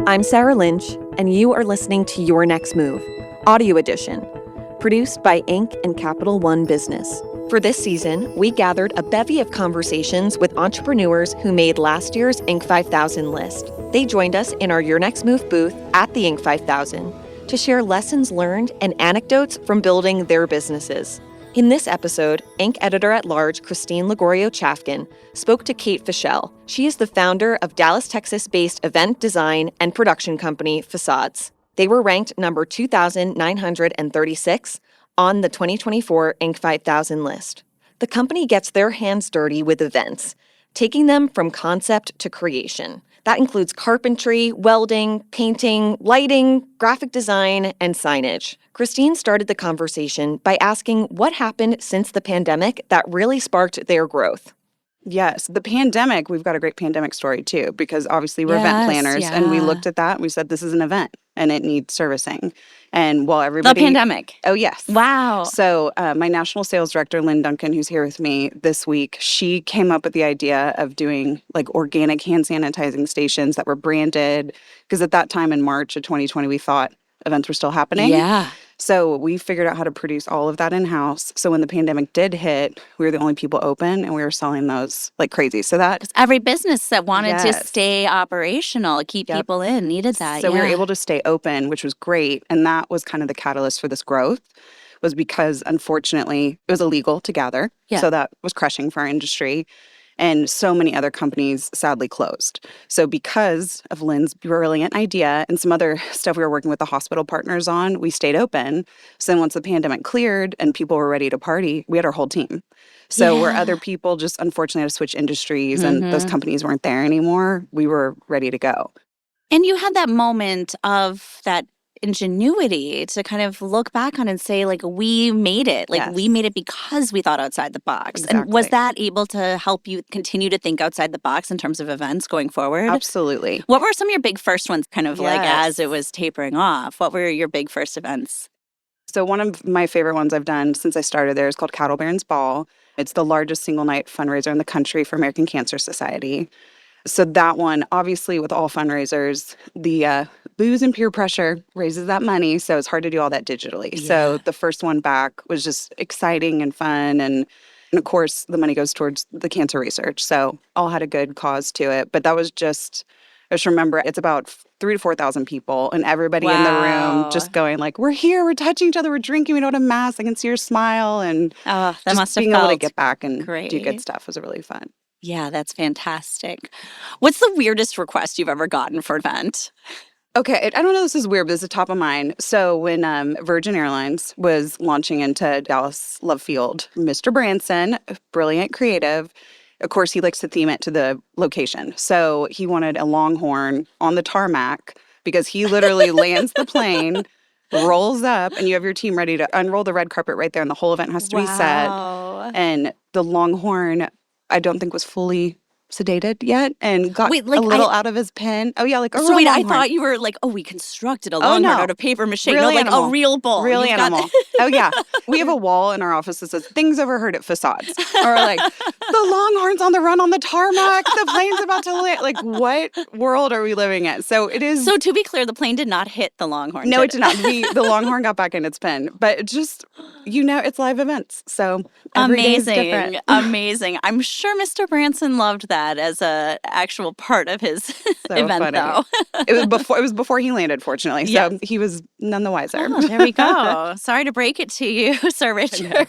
I'm Sarah Lynch, and you are listening to Your Next Move, Audio Edition, produced by Inc. and Capital One Business. For this season, we gathered a bevy of conversations with entrepreneurs who made last year's Inc. 5000 list. They joined us in our Your Next Move booth at the Inc. 5000 to share lessons learned and anecdotes from building their businesses. In this episode, Inc. Editor-at-Large Christine Lagorio-Chafkin spoke to Kate Fishel. She is the founder of Dallas, Texas-based event design and production company Fauxcades. They were ranked number 2,936 on the 2024 Inc. 5000 list. The company gets their hands dirty with events, taking them from concept to creation. That includes carpentry, welding, painting, lighting, graphic design, and signage. Christine started the conversation by asking what happened since the pandemic that really sparked their growth. Yes, the pandemic, we've got a great pandemic story too, because obviously we're event planners, and we looked at that and we said, this is an event and it needs servicing. And while everybody... The pandemic. Oh, yes. Wow. So my national sales director, Lynn Duncan, who's here with me this week, she came up with the idea of doing like organic hand sanitizing stations that were branded, because at that time in March of 2020, we thought events were still happening. Yeah. So we figured out how to produce all of that in-house. So when the pandemic did hit, we were the only people open, and we were selling those like crazy. So that... Every business that wanted to Yes. stay operational, keep people in, needed that. So we were able to stay open, which was great. And that was kind of the catalyst for this growth, was because unfortunately it was illegal to gather. Yeah. So that was crushing for our industry. And so many other companies sadly closed. So because of Lynn's brilliant idea and some other stuff we were working with the hospital partners on, we stayed open. So then once the pandemic cleared and people were ready to party, we had our whole team. So where other people just unfortunately had to switch industries and those companies weren't there anymore, we were ready to go. And you had that moment of that ingenuity to kind of look back on and say, like, we made it. Like, we made it because we thought outside the box. Exactly. And was that able to help you continue to think outside the box in terms of events going forward? Absolutely. What were some of your big first ones, kind of like Yes. as it was tapering off? What were your big first events? So one of my favorite ones I've done since I started there is called Cattle Barons Ball. It's the largest single-night fundraiser in the country for American Cancer Society. So that one, obviously with all fundraisers, the booze and peer pressure raises that money, so it's hard to do all that digitally. Yeah. So the first one back was just exciting and fun, and of course the money goes towards the cancer research, so all had a good cause to it. But that was just remember, it's about 3,000 to 4,000 people, and everybody in the room just going like, we're here, we're touching each other, we're drinking, we don't have masks, I can see your smile, and That just must have being felt able to get back and great. do good stuff was really fun. Yeah, that's fantastic. What's the weirdest request you've ever gotten for an event? Okay, I don't know if this is weird, but it's the top of mind. So when Virgin Airlines was launching into Dallas Love Field, Mr. Branson, brilliant creative, of course, he likes to theme it to the location. So he wanted a Longhorn on the tarmac because he literally lands the plane, rolls up, and you have your team ready to unroll the red carpet right there, and the whole event has to be set. And the Longhorn, I don't think was fully sedated yet and got a little out of his pen. Oh, yeah, like a real Longhorn. I thought you were like, we constructed a Longhorn out of paper mache. Real No, like animal. a real bull. Real animal. Oh, yeah. We have a wall in our office that says, things overheard at Fauxcades. Or like, the Longhorn's on the run on the tarmac. The plane's about to land. Like, what world are we living in? So it is... So to be clear, the plane did not hit the Longhorn. No, it did not. The Longhorn got back in its pen. But it just, it's live events. So every day is different. Amazing. I'm sure Mr. Branson loved that as a actual part of his event, funny. though. It was before he landed, fortunately. Yes. So he was none the wiser. Oh, there we go. Sorry to break it to you, Sir Richard.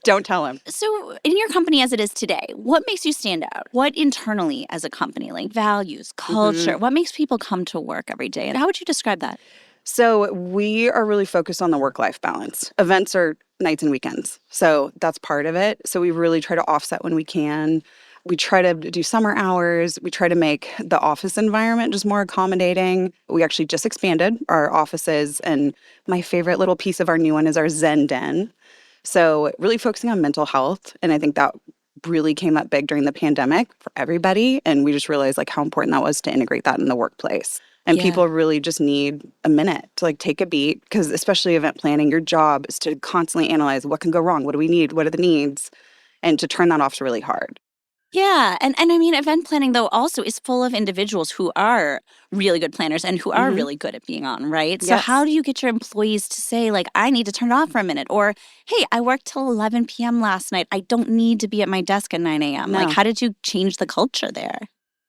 Don't tell him. So in your company as it is today, what makes you stand out? What internally as a company, like values, culture, what makes people come to work every day? And how would you describe that? So we are really focused on the work-life balance. Events are nights and weekends. So that's part of it. So we really try to offset when we can. We try to do summer hours. We try to make the office environment just more accommodating. We actually just expanded our offices, and my favorite little piece of our new one is our Zen Den. So really focusing on mental health, and I think that really came up big during the pandemic for everybody, and we just realized like how important that was to integrate that in the workplace. And people really just need a minute to like take a beat, because especially event planning, your job is to constantly analyze what can go wrong, what do we need, what are the needs, and to turn that off is really hard. Yeah. And I mean, event planning, though, also is full of individuals who are really good planners and who are really good at being on, right? So Yes. how do you get your employees to say, like, I need to turn it off for a minute? Or, hey, I worked till 11 p.m. last night. I don't need to be at my desk at 9 a.m. Like, No. how did you change the culture there?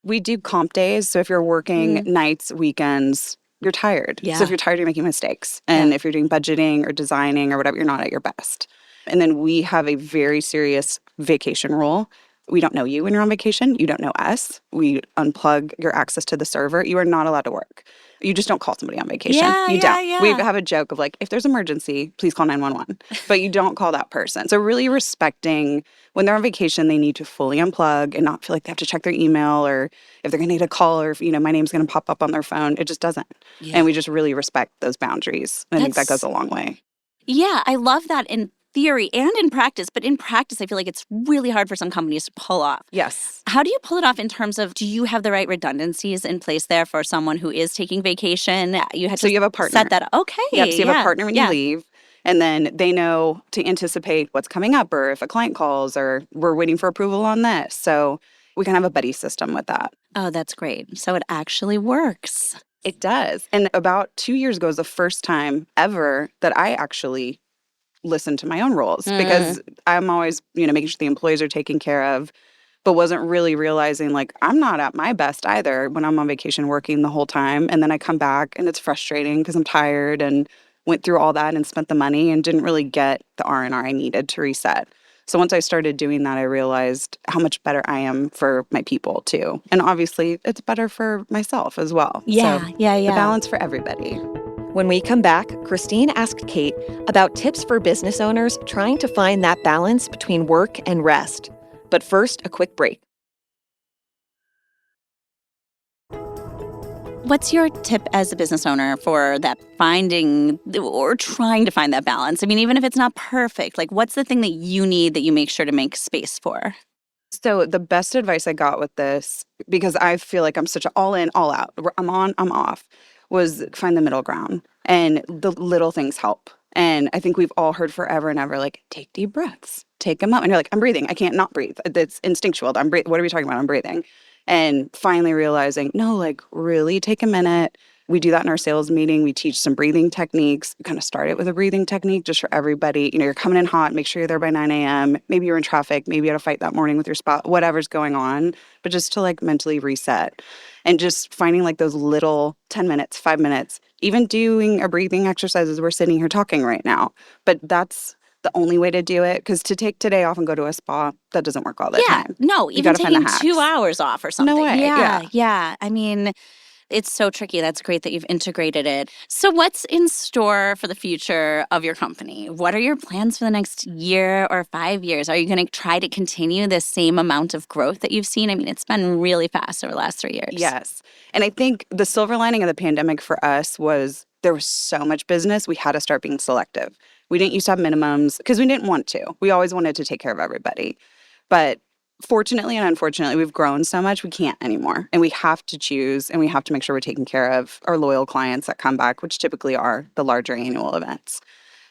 We do comp days. So if you're working nights, weekends, you're tired. Yeah. So if you're tired, you're making mistakes. And if you're doing budgeting or designing or whatever, you're not at your best. And then we have a very serious vacation rule. We don't know you when you're on vacation. You don't know us. We unplug your access to the server. You are not allowed to work. You just don't call somebody on vacation. You don't. We have a joke of like, if there's emergency, please call 911. But you don't call that person. So really respecting when they're on vacation, they need to fully unplug and not feel like they have to check their email, or if they're going to need a call, or if, my name's going to pop up on their phone. It just doesn't. Yeah. And we just really respect those boundaries. I think that goes a long way. Yeah, I love that in theory and in practice. But in practice, I feel like it's really hard for some companies to pull off. Yes. How do you pull it off in terms of, do you have the right redundancies in place there for someone who is taking vacation? You had So to you have a partner. set that up. Okay. Yep, so you have a partner when you leave. And then they know to anticipate what's coming up, or if a client calls, or we're waiting for approval on this. So we can have a buddy system with that. Oh, that's great. So it actually works. It does. And about 2 years ago was the first time ever that I actually listened to my own rules, because I'm always, making sure the employees are taken care of, but wasn't really realizing like I'm not at my best either when I'm on vacation working the whole time. And then I come back and it's frustrating because I'm tired and went through all that and spent the money and didn't really get the R&R I needed to reset. So once I started doing that, I realized how much better I am for my people too. And obviously it's better for myself as well. Yeah. The balance for everybody. When we come back, Christine asked Kate about tips for business owners trying to find that balance between work and rest. But first, a quick break. What's your tip as a business owner for that finding or trying to find that balance? I mean, even if it's not perfect, like what's the thing that you need that you make sure to make space for? So the best advice I got with this, because I feel like I'm such an all in, all out, I'm on, I'm off, was find the middle ground. And the little things help. And I think we've all heard forever and ever, like, take deep breaths, take them up. And you're like, I'm breathing. I can't not breathe. It's instinctual. What are we talking about? I'm breathing. And finally realizing, no, like, really take a minute. We do that in our sales meeting. We teach some breathing techniques. We kind of start it with a breathing technique just for everybody. You're coming in hot. Make sure you're there by 9 a.m. Maybe you're in traffic. Maybe you had a fight that morning with your spot, whatever's going on. But just to like mentally reset. And just finding like those little 10 minutes, 5 minutes, even doing a breathing exercise as we're sitting here talking right now. But that's the only way to do it, because to take today off and go to a spa, that doesn't work all the time. No, even taking 2 hours off or something. No way. Yeah. I mean, it's so tricky. That's great that you've integrated it. So what's in store for the future of your company? What are your plans for the next year or 5 years? Are you going to try to continue the same amount of growth that you've seen? I mean, it's been really fast over the last 3 years. Yes. And I think the silver lining of the pandemic for us was there was so much business, we had to start being selective. We didn't used to have minimums because we didn't want to. We always wanted to take care of everybody. But fortunately and unfortunately, we've grown so much, we can't anymore. And we have to choose, and we have to make sure we're taking care of our loyal clients that come back, which typically are the larger annual events.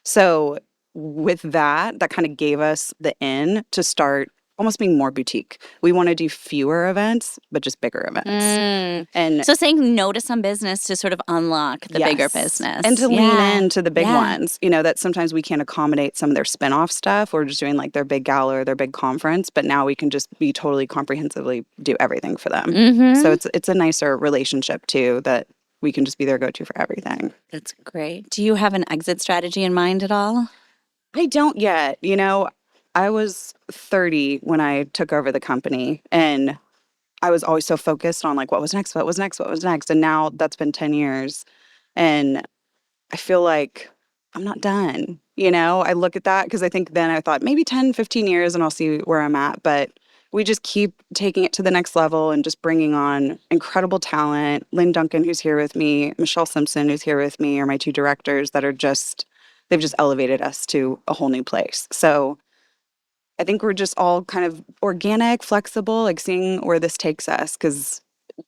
So with that kind of gave us the in to start almost being more boutique. We want to do fewer events, but just bigger events. And so saying no to some business to sort of unlock the bigger business. And to lean into the big ones. That sometimes we can't accommodate some of their spin-off stuff. We're just doing like their big gala or their big conference, but now we can just be totally comprehensively do everything for them. So it's a nicer relationship too, that we can just be their go-to for everything. That's great. Do you have an exit strategy in mind at all? I don't yet. I was 30 when I took over the company, and I was always so focused on like, what was next? And now that's been 10 years. And I feel like I'm not done. I look at that because I think then I thought maybe 10, 15 years and I'll see where I'm at. But we just keep taking it to the next level and just bringing on incredible talent. Lynn Duncan, who's here with me, Michelle Simpson, who's here with me, are my two directors that are they've just elevated us to a whole new place. So I think we're just all kind of organic, flexible, like seeing where this takes us, because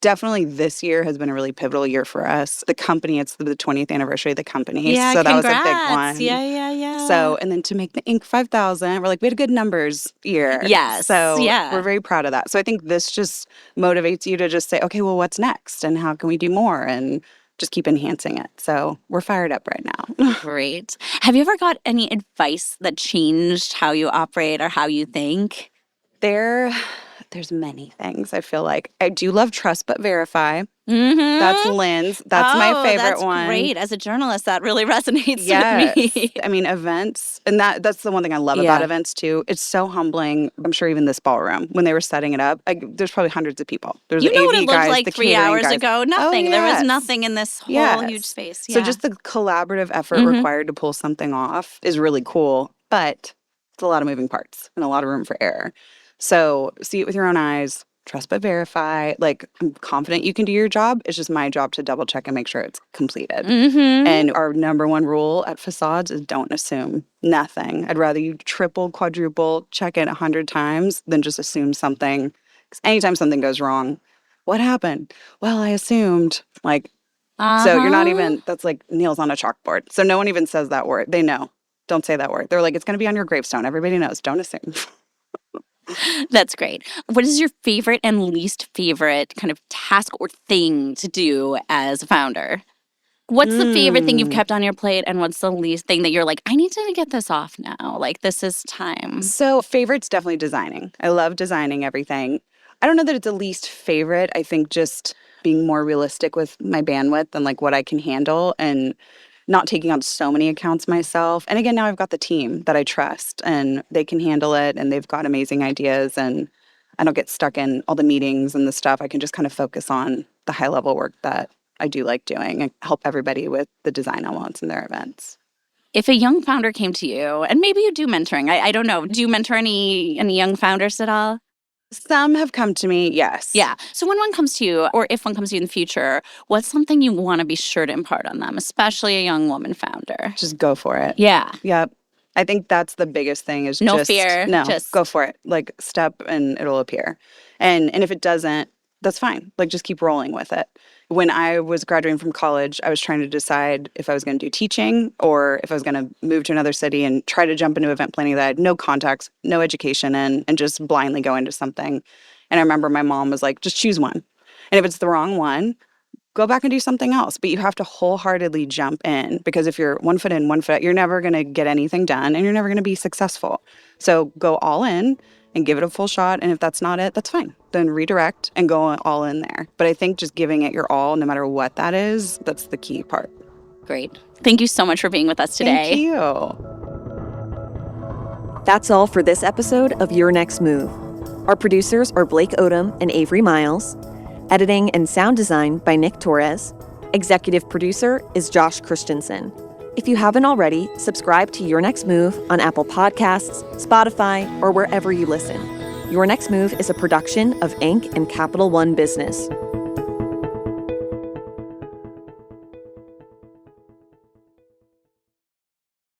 Definitely this year has been a really pivotal year for us. The company, it's the 20th anniversary of the company. Yeah, so that was a big congrats. one. Yeah. So, and then to make the Inc. 5000, we're like, we had a good numbers year. Yes, So yeah. we're very proud of that. So I think this just motivates you to just say, okay, well, what's next? And how can we do more? And just keep enhancing it. So we're fired up right now. Great. Have you ever got any advice that changed how you operate or how you think? There's many things I feel like. I do love trust but verify. Mm-hmm. That's Lynn's. That's my favorite that's one. Great. As a journalist, that really resonates Yes. with me. I mean, events, and that's the one thing I love about events too. It's so humbling. I'm sure even this ballroom, when they were setting it up, there's probably hundreds of people. There's You the know AV what it looked guys, like the 3 catering hours guys. ago? Nothing. Oh, There was yes. nothing in this whole Yes. huge space. So Yeah. just the collaborative effort required to pull something off is really cool, but it's a lot of moving parts and a lot of room for error. So see it with your own eyes. Trust but verify. Like, I'm confident you can do your job. It's just my job to double check and make sure it's completed. And our number one rule at Fauxcades is don't assume nothing. I'd rather you triple, quadruple, check it 100 times than just assume something. Because anytime something goes wrong, what happened? Well, I assumed. Like, so you're not even, that's like nails on a chalkboard. So no one even says that word. They know. Don't say that word. They're like, it's going to be on your gravestone. Everybody knows. Don't assume. That's great. What is your favorite and least favorite kind of task or thing to do as a founder? What's the favorite thing you've kept on your plate, and what's the least thing that you're like, I need to get this off now? Like, this is time. So favorite's definitely designing. I love designing everything. I don't know that it's the least favorite. I think just being more realistic with my bandwidth and like what I can handle and not taking on so many accounts myself. And again, now I've got the team that I trust and they can handle it and they've got amazing ideas and I don't get stuck in all the meetings and the stuff. I can just kind of focus on the high level work that I do like doing and help everybody with the design elements in their events. If a young founder came to you, and maybe you do mentoring, I don't know, do you mentor any young founders at all? Some have come to me, yes. Yeah. So when one comes to you, or if one comes to you in the future, what's something you want to be sure to impart on them, especially a young woman founder? Just go for it. Yeah. Yep. I think that's the biggest thing is No just fear. No, Just go for it. Like step and it'll appear. And if it doesn't, that's fine. Like just keep rolling with it. When I was graduating from college, I was trying to decide if I was going to do teaching or if I was going to move to another city and try to jump into event planning that I had no contacts, no education in, and just blindly go into something. And I remember my mom was like, just choose one. And if it's the wrong one, go back and do something else. But you have to wholeheartedly jump in because if you're 1 foot in, 1 foot out, you're never going to get anything done and you're never going to be successful. So go all in and give it a full shot. And if that's not it, that's fine. Then redirect and go all in there. But I think just giving it your all, no matter what that is, that's the key part. Great. Thank you so much for being with us today. Thank you. That's all for this episode of Your Next Move. Our producers are Blake Odom and Avery Miles. Editing and sound design by Nick Torres. Executive producer is Josh Christensen. If you haven't already, subscribe to Your Next Move on Apple Podcasts, Spotify, or wherever you listen. Your Next Move is a production of Inc. and Capital One Business.